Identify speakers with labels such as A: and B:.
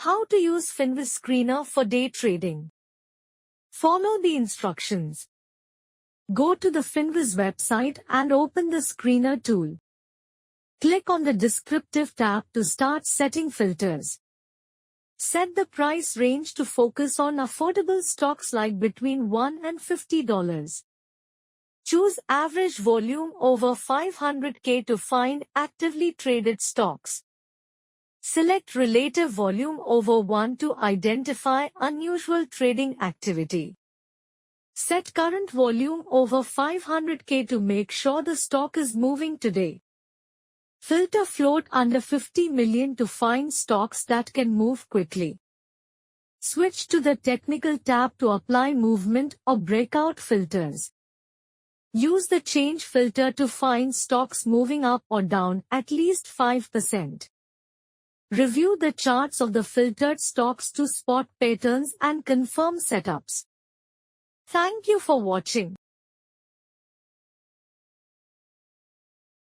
A: How to use Finviz Screener for day trading. Follow the instructions. Go to the Finviz website and open the Screener tool. Click on the Descriptive tab to start setting filters. Set the price range to focus on affordable stocks like between $1 and $50. Choose average volume over 500K to find actively traded stocks. Select relative volume over 1 to identify unusual trading activity. Set current volume over 500K to make sure the stock is moving today. Filter float under 50 million to find stocks that can move quickly. Switch to the Technical tab to apply movement or breakout filters. Use the Change filter to find stocks moving up or down at least 5%. Review the charts of the filtered stocks to spot patterns and confirm setups. Thank you for watching.